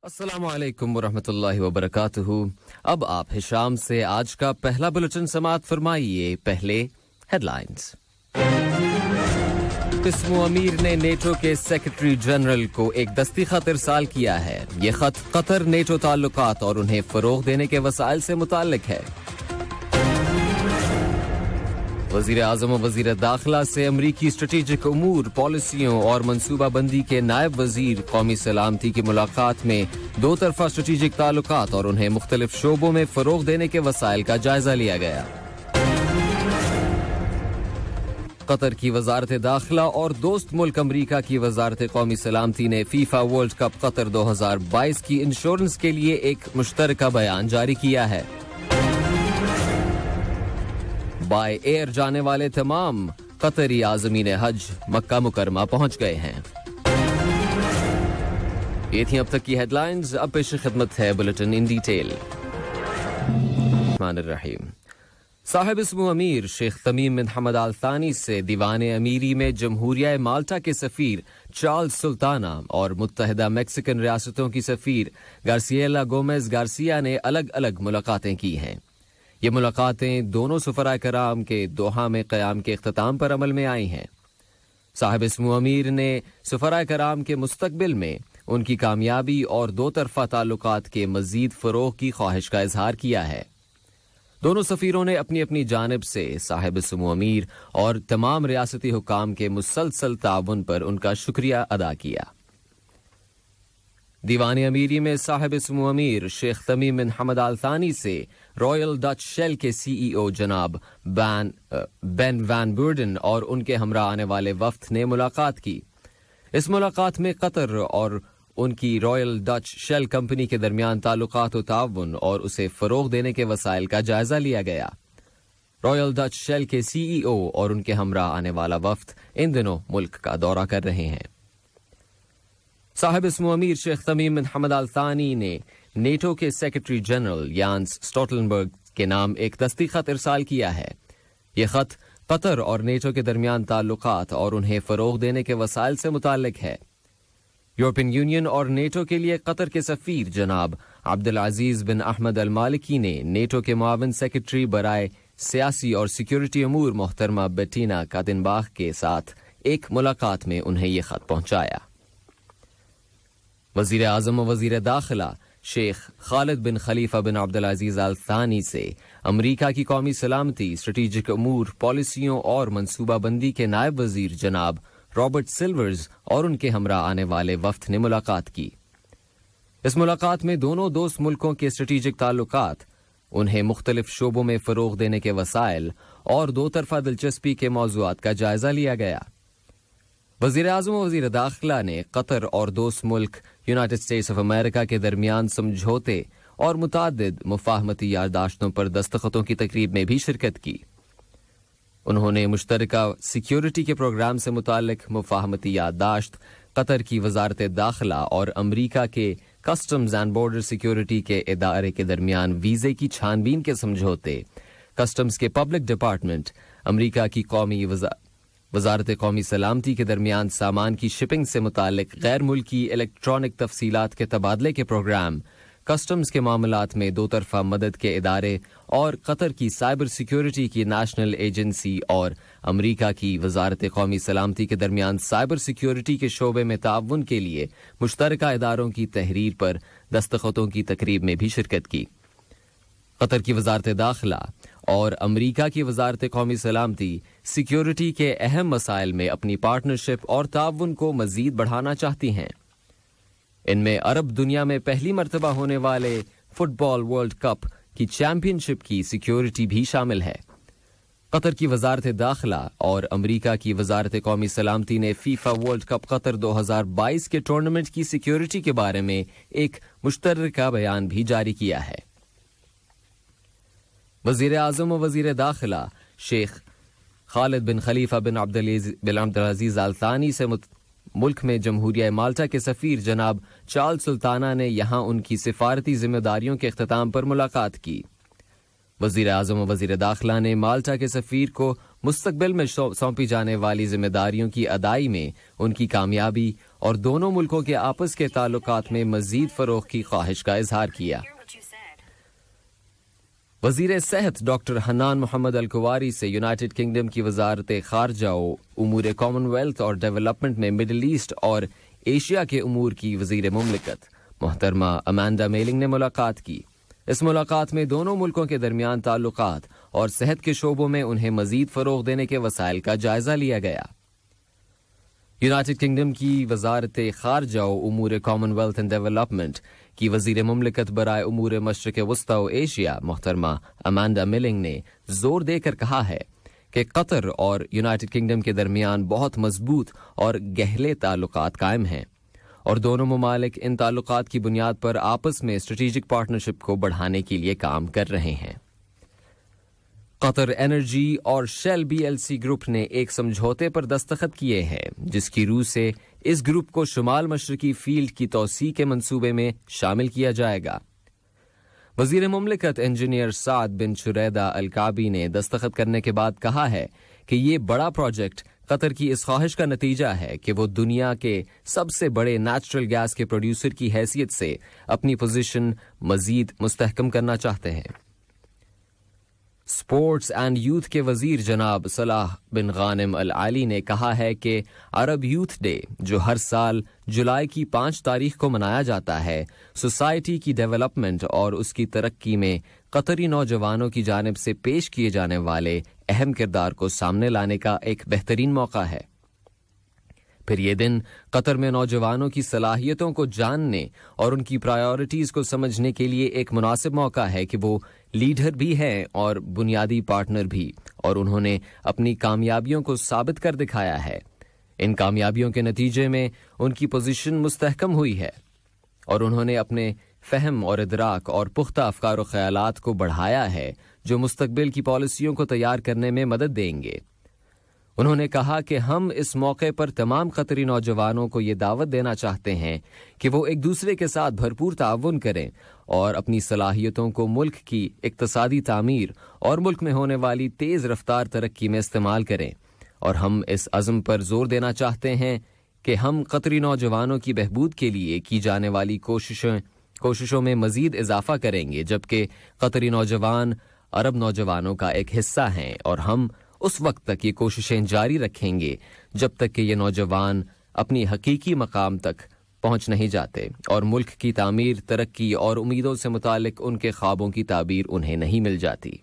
अस्सलाम वालेकुम वरहमतुल्लाहि वबरकातुहू। अब आप हिशाम से आज का पहला बुलेटिन समाअत फरमाइए। पहले हेडलाइंस। किस्मो अमीर ने नेटो के सेक्रेटरी जनरल को एक दस्ती खत इरसाल किया है। ये खत कतर नेटो ताल्लुकात और उन्हें फरोग देने के वसाइल से मुताल्लिक है। वज़ीर आज़म और वज़ीर दाखिला से अमरीकी स्ट्रेटेजिक उमूर, पॉलिसियों और मनसूबा बंदी के नायब वज़ीर कौमी सलामती की मुलाकात में दो तरफा स्ट्रेटेजिक ताल्लुकात और उन्हें मुख्तलिफ शोबों में फरोग देने के वसाइल का जायजा लिया गया। कतर की वजारत दाखिला और दोस्त मुल्क अमरीका की वजारत कौमी सलामती ने फीफा वर्ल्ड कप कतर 2022 की इंश्योरेंस के लिए एक मुश्तरका बयान जारी किया है। बाय एयर जाने वाले तमाम कतरी आज़मीन हज मक्का मुकरमा पहुंच गए हैं। ये थी अब तक की हेडलाइंस। अब पेश खिदमत है बुलेटिन इन डिटेल। रहीम। साहिब इस्मो अमीर शेख तमीम बिन हमद आल थानी से दीवाने अमीरी में जमहूरिया माल्टा के सफीर चार्ल्स सुल्ताना और मुत्तहिदा मैक्सिकन रियासतों की सफीर गार्सिएला गोमेज गार्सिया ने अलग अलग मुलाकातें की हैं। ये मुलाकातें दोनों सफराए कराम के दोहा में क़याम के इख्तिताम पर अमल में आई हैं। साहिब इस्मो अमीर ने सफराए कराम के मुस्तकबिल में उनकी कामयाबी और दो तरफा ताल्लुकात के मजीद फरोग की ख्वाहिश का इजहार किया है। दोनों सफीरों ने अपनी अपनी जानिब से साहिब इस्मो अमीर और तमाम रियासती हुकाम के मुसलसल ताउन पर उनका शुक्रिया अदा किया। दीवान अमीरी में साहिब इस्मो अमीर शेख तमीम बिन हमद आल थानी से रॉयल डच शेल के सीईओ जनाब बेन वैन बर्डन और उनके हमरा आने वाले वफ्द ने मुलाकात की। इस मुलाकात में कतर और उनकी रॉयल डच शेल कंपनी के दरमियान ताल्लुकात व ताउन और उसे फरोग देने के वसाइल का जायजा लिया गया। रॉयल डच शेल के सीईओ और उनके हमरा आने वाला वफ्द इन दिनों मुल्क का दौरा कर रहे हैं। साहिब इस्मो अमीर शेख तमीम बिन हमद आल थानी ने नेटो के सेक्रेटरी जनरल यान्स स्टोल्टनबर्ग के नाम एक दस्ती खत इरसाल किया है। ये खत कतर और नेटो के दरमियान ताल्लुकात और उन्हें फरोग देने के वसाइल से मुताल्लिक है। यूरोपियन यूनियन और नेटो के लिए कतर के सफीर जनाब अब्दुल अजीज बिन अहमद अल मालिकी ने नेटो के मुआविन सेक्रेटरी बराए सियासी और सिक्योरिटी अमूर मोहतरमा बेटीना कादिनबाग के साथ एक मुलाकात में उन्हें ये खत पहुंचाया। वज़ीर आज़म और वज़ीर दाखिला शेख खालिद बिन खलीफा बिन अब्दुल अजीज अल थानी से अमरीका की कौमी सलामती, स्ट्रेटेजिक अमूर, पॉलिसियों और मनसूबा बंदी के नायब वजीर जनाब रॉबर्ट सिल्वर्स और उनके हमरा आने वाले वफ्द ने मुलाकात की। इस मुलाकात में दोनों दोस्त मुल्कों के स्ट्रेटेजिक ताल्लुकात, उन्हें मुख्तलिफ शोबों में फरोग देने के वसाइल और दो तरफा दिलचस्पी के मौज़ूआत का जायजा लिया गया। वज़ीर आज़म और वज़ीर दाखिला ने कतर और दोस्त मुल्क यूनाइटेड स्टेट्स ऑफ अमेरिका के दरमियान समझौते और मुतादिद मुफाहमती याददाश्तों पर दस्तखतों की तकरीब में भी शिरकत की। उन्होंने मुश्तरका सिक्योरिटी के प्रोग्राम से मुताल्लिक मुफाहमती याददाश्त, कतर की वजारत दाखिला और अमरीका के कस्टम्स एंड बॉर्डर सिक्योरिटी के इदारे के दरमियान वीज़े की छानबीन के समझौते, कस्टम्स के पब्लिक डिपार्टमेंट, अमरीका की वजारत कौमी सलामती के दरमियान सामान की शिपिंग से मुताल्लिक गैर मुल्की इलेक्ट्रॉनिक तफसीलात के तबादले के प्रोग्राम, कस्टम्स के मामलात में दो तरफा मदद के इदारे और कतर की साइबर सिक्योरिटी की नेशनल एजेंसी और अमरीका की वजारत कौमी सलामती के दरमियान साइबर सिक्योरिटी के शोबे में ताउन के लिए मुश्तरका इदारों की तहरीर पर दस्तखतों की तकरीब में भी शिरकत की। कतर की वजारत दाखिला और अमरीका की वजारत कौमी सलामती सिक्योरिटी के अहम मसाइल में अपनी पार्टनरशिप और ताउन को मजीद बढ़ाना चाहती हैं। इनमें अरब दुनिया में पहली मर्तबा होने वाले फुटबॉल वर्ल्ड कप की चैंपियनशिप की सिक्योरिटी भी शामिल है। कतर की वजारत दाखिला और अमरीका की वजारत कौमी सलामती ने फीफा वर्ल्ड कप कतर 2022 के टूर्नामेंट की सिक्योरिटी के बारे में एक मुश्तरका बयान भी जारी किया है। वज़ीर आज़म और वज़ीर दाखिला शेख खालिद बिन खलीफा बिन अब्दुल अजीज अल थानी से मुल्क में जमहूरिया माल्टा के सफीर जनाब चार्ल्स सुल्ताना ने यहाँ उनकी सिफारती जिम्मेदारियों के इख्तिताम पर मुलाकात की। वज़ीर आज़म और वज़ीर दाखिला ने माल्टा के सफ़ीर को मुस्तकबिल में सौंपी जाने वाली जिम्मेदारियों की अदाई में उनकी कामयाबी और दोनों मुल्कों के आपस के ताल्लुकात में मज़ीद फ़रोग़ की ख्वाहिश का इजहार किया। वज़ीर सेहत डॉक्टर हन्नान मोहम्मद अल कुवारी से यूनाइटेड किंगडम की वज़ारत ख़ारजा उमूर कॉमनवेल्थ और डेवलपमेंट में मिडल ईस्ट और एशिया के उमूर की वज़ीर मुमलिकत मोहतरमा अमांडा मेलिंग ने मुलाकात की। इस मुलाकात में दोनों मुल्कों के दरमियान ताल्लुकात और सेहत के शोबों में उन्हें मजीद फरोग देने के वसाइल का जायजा लिया गया। यूनाइटेड किंगडम की वजारत खारजा उमूर कॉमनवेल्थ एंड डेवलपमेंट की वजीर मुमलिकत बराए उमूर मशरिक वस्ता व एशिया मोहतरमा अमांडा मिलिंग ने जोर देकर कहा है कि कतर और यूनाइटेड किंगडम के दरमियान बहुत मजबूत और गहरे ताल्लुकात कायम हैं और दोनों ममालिक इन ताल्लुकात की बुनियाद पर आपस में स्ट्रेटेजिक पार्टनरशिप को बढ़ाने के लिए काम कर रहे हैं। कतर एनर्जी और शेल बीएलसी ग्रुप ने एक समझौते पर दस्तखत किए हैं जिसकी रूह से इस ग्रुप को शुमाल मशरकी फील्ड की तौसी के मंसूबे में शामिल किया जाएगा। वजीर मुमलिकत इंजीनियर साद बिन शुरैदा अल काबी ने दस्तखत करने के बाद कहा है कि ये बड़ा प्रोजेक्ट कतर की इस ख्वाहिश का नतीजा है कि वो दुनिया के सबसे बड़े नेचुरल गैस के प्रोड्यूसर की हैसियत से अपनी पोजीशन मजीद मुस्तहकम करना चाहते हैं। स्पोर्ट्स एंड यूथ के वजीर जनाब सलाह बिन गानिम अल आली ने कहा है कि अरब यूथ डे जो हर साल जुलाई की 5 तारीख को मनाया जाता है, सोसाइटी की डेवलपमेंट और उसकी तरक्की में कतरी नौजवानों की जानिब से पेश किए जाने वाले अहम किरदार को सामने लाने का एक बेहतरीन मौका है। फिर ये दिन कतर में नौजवानों की सलाहियतों को जानने और उनकी प्रायोरिटीज को समझने के लिए एक मुनासिब मौका है कि वो लीडर भी हैं और बुनियादी पार्टनर भी, और उन्होंने अपनी कामयाबियों को साबित कर दिखाया है। इन कामयाबियों के नतीजे में उनकी पोजीशन मुस्तहकम हुई है और उन्होंने अपने फहम और इदराक और पुख्ता अफकार और ख्यालात को बढ़ाया है जो मुस्तकबिल की पॉलिसियों को तैयार करने में मदद देंगे। उन्होंने कहा कि हम इस मौके पर तमाम कतरी नौजवानों को ये दावत देना चाहते हैं कि वो एक दूसरे के साथ भरपूर ताउन करें और अपनी सलाहियतों को मुल्क की इक्तसादी तामीर और मुल्क में होने वाली तेज़ रफ्तार तरक्की में इस्तेमाल करें। और हम इस अज़म पर जोर देना चाहते हैं कि हम कतरी नौजवानों की बहबूद के लिए की जाने वाली कोशिशों में मजीद इजाफा करेंगे, जबकि कतरी नौजवान अरब नौजवानों का एक हिस्सा हैं और हम उस वक्त तक ये कोशिशें जारी रखेंगे जब तक कि ये नौजवान अपनी हकीकी मकाम तक पहुंच नहीं जाते और मुल्क की तामीर, तरक्की और उम्मीदों से मुतालिक उनके ख्वाबों की ताबीर उन्हें नहीं मिल जाती।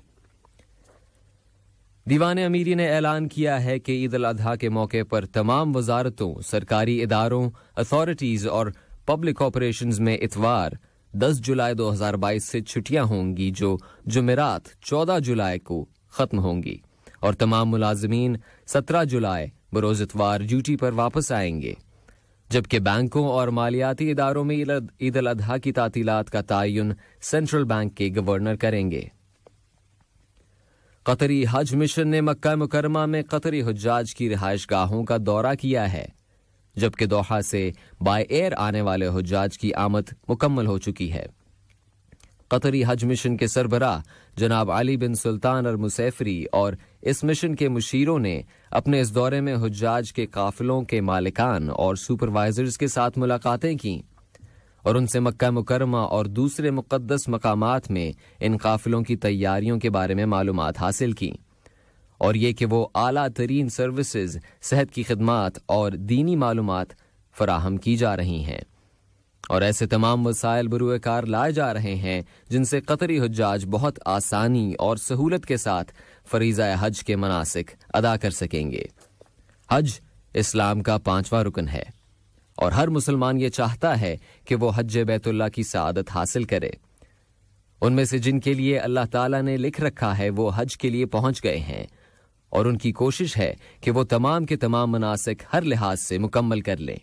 दीवान अमीरी ने ऐलान किया है कि ईद अल अजहा के मौके पर तमाम वजारतों, सरकारी इदारों, अथॉरिटीज और पब्लिक ऑपरेशंस में इतवार 10 जुलाई 2022 से छुट्टियां होंगी जो जुमेरात 14 जुलाई को खत्म होंगी और तमाम मुलाजमीन 17 जुलाई बरोज इतवार ड्यूटी पर वापस आएंगे, जबकि बैंकों और मालियाती इदारों में ईद अल अजहा की तातीलात का तयन सेंट्रल बैंक के गवर्नर करेंगे। कतरी हज मिशन ने मक्का मुकरमा में कतरी हुज्जाज की रिहाइश गाहों का दौरा किया है, जबकि दोहा से बाय एयर आने वाले हुज्जाज की आमद मुकम्मल हो चुकी है। कतरी हज मिशन के सरबराह जनाब अली बिन सुल्तान अल मुसैफरी और इस मिशन के मुशीरों ने अपने इस दौरे में हुज्जाज के काफिलों के मालिकान और सुपरवाइजर्स के साथ मुलाकातें की और उनसे मक्का मुकरमा और दूसरे मुक़द्दस मकामात में इन काफिलों की तैयारियों के बारे में मालूमात हासिल की और ये कि वो आला तरीन सर्विसेज, सेहत की खिदमात और दीनी मालूमात फराहम की जा रही हैं और ऐसे तमाम वसाइल बरूए कार लाए जा रहे हैं जिनसे कतरी हुज्जाज बहुत आसानी और सहूलत के साथ फरीज़ा हज के मनासिक अदा कर सकेंगे। हज इस्लाम का 5वां रुकन है और हर मुसलमान ये चाहता है कि वो हज बैतुल्लाह की सआदत हासिल करे। उनमें से जिनके लिए अल्लाह ताला ने लिख रखा है वो हज के लिए पहुंच गए हैं और उनकी कोशिश है कि वो तमाम के तमाम मनासिक हर लिहाज से मुकम्मल कर लें।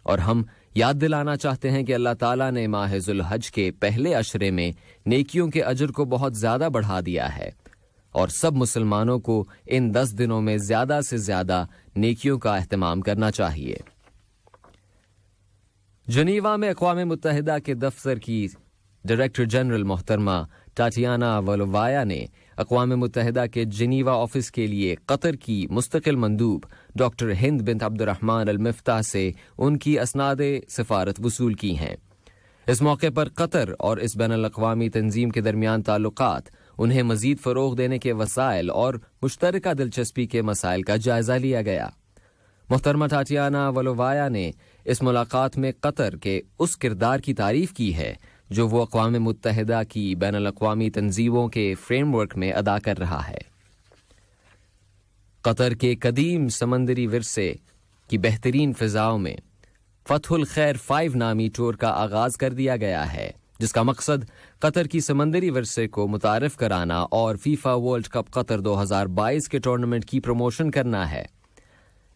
और हम याद दिलाना चाहते हैं कि अल्लाह ताला ने माह ज़ुल हज के पहले अशरे में नेकियों के अजर को बहुत ज्यादा बढ़ा दिया है और सब मुसलमानों को इन 10 दिनों में ज्यादा से ज्यादा नेकियों का एहतमाम करना चाहिए। जनीवा में अक़वाम मुत्तहिदा के दफ्तर की डायरेक्टर जनरल मोहतरमा टाटियाना वलोवाया ने अक़वाम मुत्तहिदा के जिनीवा ऑफिस के लिए कतर की मुस्तकिल मंदूब डॉक्टर हिंद बिन अब्दुर्रहमान अल मिफ्ताह से उनकी असनादे सिफारत वसूल की हैं। इस मौके पर कतर और इस बैनुल अक़वामी तंजीम के दरमियान ताल्लुकात, उन्हें मजीद फ़रोग़ देने के वसाइल और मुश्तरका दिलचस्पी के मसाइल का जायज़ा लिया गया। मोहतरमा टाटियाना वलोवाया ने इस मुलाकात में कतर के उस किरदार की तारीफ की है जो वो अक़वाम मुत्तहिदा की बैनुल अक़वामी तंजीमों के फ्रेमवर्क में अदा कर रहा है। कतर के कदीम समंदरी विरसे की बेहतरीन फ़िज़ाओं में फतहुल खैर 5 नामी टूर का आगाज़ कर दिया गया है, जिसका मकसद कतर की समंदरी विरसे को मुतारिफ कराना और फीफा वर्ल्ड कप कतर 2022 के टूर्नामेंट की प्रमोशन करना है।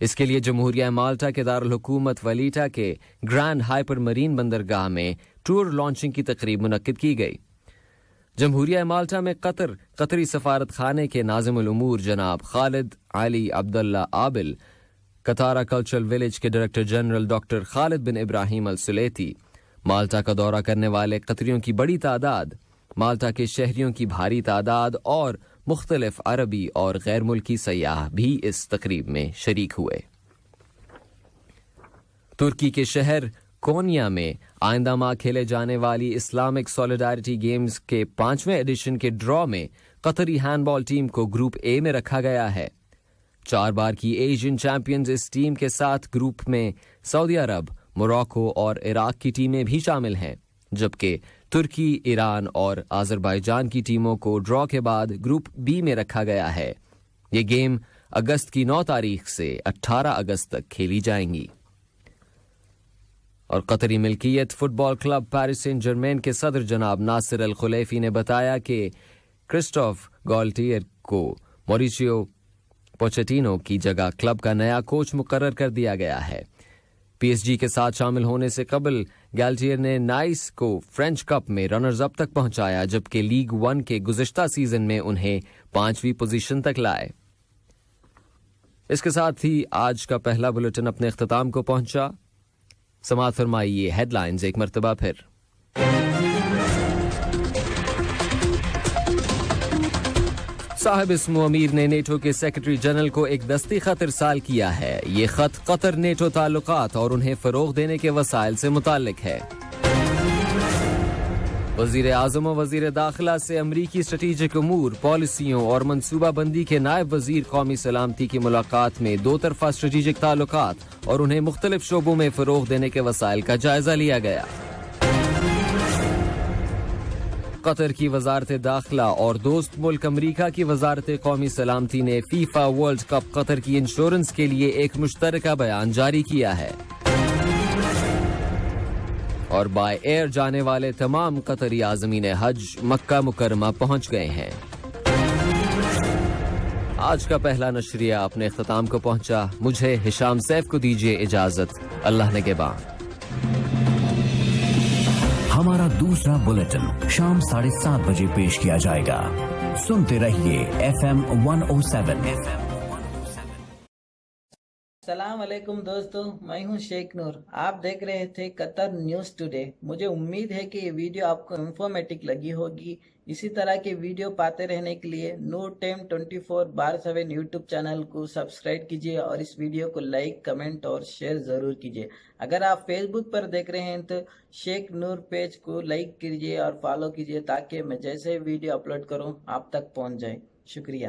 इसके लिए जमहूरिया माल्टा के दारुल हुकूमत वलीटा के ग्रैंड हाइपर मरीन बंदरगाह में टूर लॉन्चिंग की तकरीब मुनक्किद की गई। जमहूरिया माल्टा में कतरी सफारत खाने के नाज़िमुल उमूर जनाब खालिद अली अब्दुल्ला आबिल, कतारा कल्चरल विलेज के डायरेक्टर जनरल डॉक्टर खालिद बिन इब्राहिम अल सुलेती, माल्टा का दौरा करने वाले कतरियों की बड़ी तादाद, माल्टा के शहरियों की भारी तादाद और मुख्तलिफ अरबी और गैर मुल्की सयाह भी इस तकरीब में शरीक हुए। तुर्की के शहर कोनिया में आइंदा माह खेले जाने वाली इस्लामिक सॉलिडारिटी गेम्स के 5वें एडिशन के ड्रॉ में कतरी हैंडबॉल टीम को ग्रुप ए में रखा गया है। 4 बार की एशियन चैंपियंस इस टीम के साथ ग्रुप में सऊदी अरब, मोरक्को और इराक की टीमें भी शामिल हैं, जबकि तुर्की, ईरान और आज़रबाईजान की टीमों को ड्रॉ के बाद ग्रुप बी में रखा गया है। ये गेम अगस्त की 9 तारीख से 18 अगस्त तक खेली जाएंगी। और कतरी मिल्कियत football club Paris saint Germain के सदर जनाब नासिर अल खुलैफी ने बताया कि क्रिस्टोफ गॉल्टियर को मॉरिशियो पोचेटिनो की जगह क्लब का नया कोच मुकर्रर कर दिया गया है। पीएसजी के साथ शामिल होने से कबल गैल्टियर ने नाइस को फ्रेंच कप में रनर्स अप तक पहुंचाया, जबकि लीग 1 के गुज़िश्ता सीजन में उन्हें 5वीं पोजीशन तक लाए। इसके साथ ही आज का पहला बुलेटिन अपने इख्तिताम को पहुंचा। समाअत फरमाइए हेडलाइंस एक मरतबा फिर। साहिब इस्मो अमीर ने नेटो के सेक्रेटरी जनरल को एक दस्ती खत इरसाल किया है। ये खत कतर नेटो ताल्लुकात और उन्हें फरोग देने के वसाइल से मुताल्लिक है। वजीर आज़म और वजीर दाखिला से अमरीकी स्ट्रेटेजिक उमूर, पॉलिसियों और मनसूबा बंदी के नायब वजीर कौमी सलामती की मुलाकात में 2 तरफा स्ट्रेटेजिक ताल्लुकात और उन्हें मुख्तलिफ शोबों में फरोग देने के वसाइल का जायजा लिया गया। कतर की वजारत दाखिला और दोस्त मुल्क अमरीका की वजारत कौमी सलामती ने फीफा वर्ल्ड कप कतर की इंश्योरेंस के लिए एक मुश्तरका बयान जारी किया है। और बाय एयर जाने वाले तमाम कतरी आज़मीन हज मक्का मुकरमा पहुंच गए हैं। आज का पहला नशरिया अपने इख्तिताम को पहुंचा। मुझे हिशाम सैफ को दीजिए इजाजत। अल्लाह निगहबान। हमारा दूसरा बुलेटिन शाम 7:30 बजे पेश किया जाएगा। सुनते रहिए FM 107। सलाम अलैकुम दोस्तों, मैं हूं शेख नूर। आप देख रहे थे कतर न्यूज़ टुडे। मुझे उम्मीद है कि ये वीडियो आपको इंफॉर्मेटिव लगी होगी। इसी तरह के वीडियो पाते रहने के लिए नूर टाइम 24/7 यूट्यूब चैनल को सब्सक्राइब कीजिए और इस वीडियो को लाइक, कमेंट और शेयर ज़रूर कीजिए। अगर आप फेसबुक पर देख रहे हैं तो शेख नूर पेज को लाइक कीजिए और फॉलो कीजिए ताकि मैं जैसे वीडियो अपलोड करूँ आप तक पहुँच जाए। शुक्रिया।